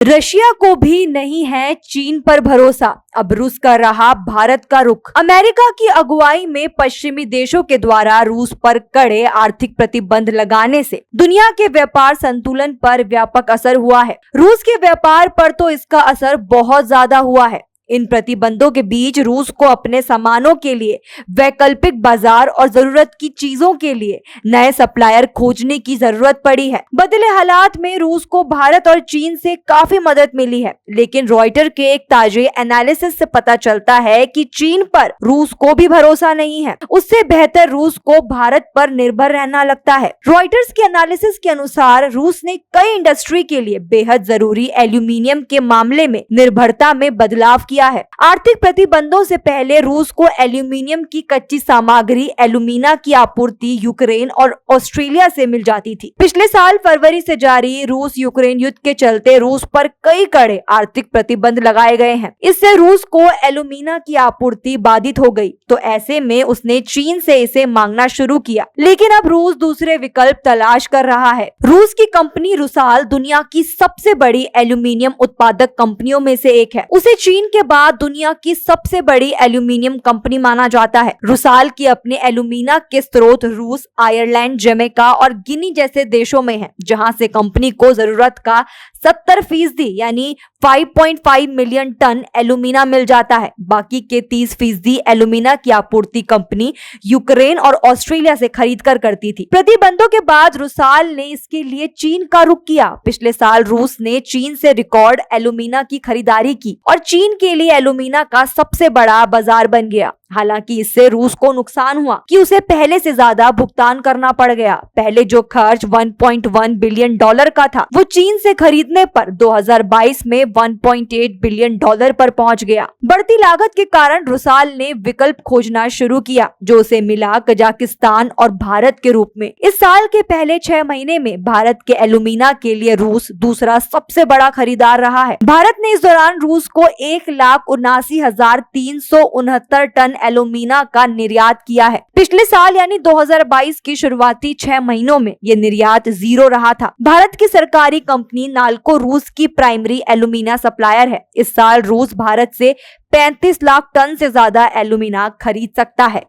Russia को भी नहीं है चीन पर भरोसा, अब रूस कर रहा भारत का रुख। अमेरिका की अगुवाई में पश्चिमी देशों के द्वारा रूस पर कड़े आर्थिक प्रतिबंध लगाने से दुनिया के व्यापार संतुलन पर व्यापक असर हुआ है। रूस के व्यापार पर तो इसका असर बहुत ज्यादा हुआ है। इन प्रतिबंधों के बीच रूस को अपने सामानों के लिए वैकल्पिक बाजार और जरूरत की चीजों के लिए नए सप्लायर खोजने की जरूरत पड़ी है। बदले हालात में रूस को भारत और चीन से काफी मदद मिली है, लेकिन रॉयटर के एक ताजे एनालिसिस से पता चलता है कि चीन पर रूस को भी भरोसा नहीं है। उससे बेहतर रूस को भारत पर निर्भर रहना लगता है। रॉयटर्स के एनालिसिस के अनुसार रूस ने कई इंडस्ट्री के लिए बेहद जरूरी एल्यूमिनियम के मामले में निर्भरता में बदलाव किया है। आर्थिक प्रतिबंधों से पहले रूस को एल्यूमिनियम की कच्ची सामग्री एल्यूमिना की आपूर्ति यूक्रेन और ऑस्ट्रेलिया से मिल जाती थी। पिछले साल फरवरी से जारी रूस यूक्रेन युद्ध के चलते रूस पर कई कड़े आर्थिक प्रतिबंध लगाए गए हैं। इससे रूस को एल्यूमिना की आपूर्ति बाधित हो गई, तो ऐसे में उसने चीन से इसे मांगना शुरू किया। लेकिन अब रूस दूसरे विकल्प तलाश कर रहा है। रूस की कंपनी रुसाल दुनिया की सबसे बड़ी एल्यूमिनियम उत्पादक कंपनियों में से एक है। उसे चीन के बाद दुनिया की सबसे बड़ी एल्यूमिनियम कंपनी माना जाता है। रुसाल की अपने एल्यूमिना के स्रोत रूस, आयरलैंड, जमैका और गिनी जैसे देशों में हैं, जहां से कंपनी को जरूरत का 70% यानी 5.5 मिलियन टन एल्यूमिना मिल जाता है। बाकी के 30% एल्यूमिना की आपूर्ति कंपनी यूक्रेन और ऑस्ट्रेलिया से खरीद कर करती थी। प्रतिबंधों के बाद रुसाल ने इसके लिए चीन का रुख किया। पिछले साल रूस ने चीन से रिकॉर्ड एल्यूमिना की खरीदारी की और चीन के लिए एल्यूमिना का सबसे बड़ा बाजार बन गया। हालांकि इससे रूस को नुकसान हुआ कि उसे पहले से ज्यादा भुगतान करना पड़ गया। पहले जो खर्च 1.1 बिलियन डॉलर का था, वो चीन से खरीदने पर 2022 में 1.8 बिलियन डॉलर पर पहुंच गया। बढ़ती लागत के कारण रुसाल ने विकल्प खोजना शुरू किया, जो उसे मिला कजाकिस्तान और भारत के रूप में। इस साल के पहले 6 महीने में भारत के एल्यूमिना के लिए रूस दूसरा सबसे बड़ा खरीदार रहा है। भारत ने इस दौरान रूस को 1,79,369 टन एल्यूमिना का निर्यात किया है। पिछले साल यानी 2022 की शुरुआती 6 महीनों में ये निर्यात 0 रहा था। भारत की सरकारी कंपनी नाल्को रूस की प्राइमरी एल्यूमिना सप्लायर है। इस साल रूस भारत से 35 लाख टन से ज्यादा एल्यूमिना खरीद सकता है।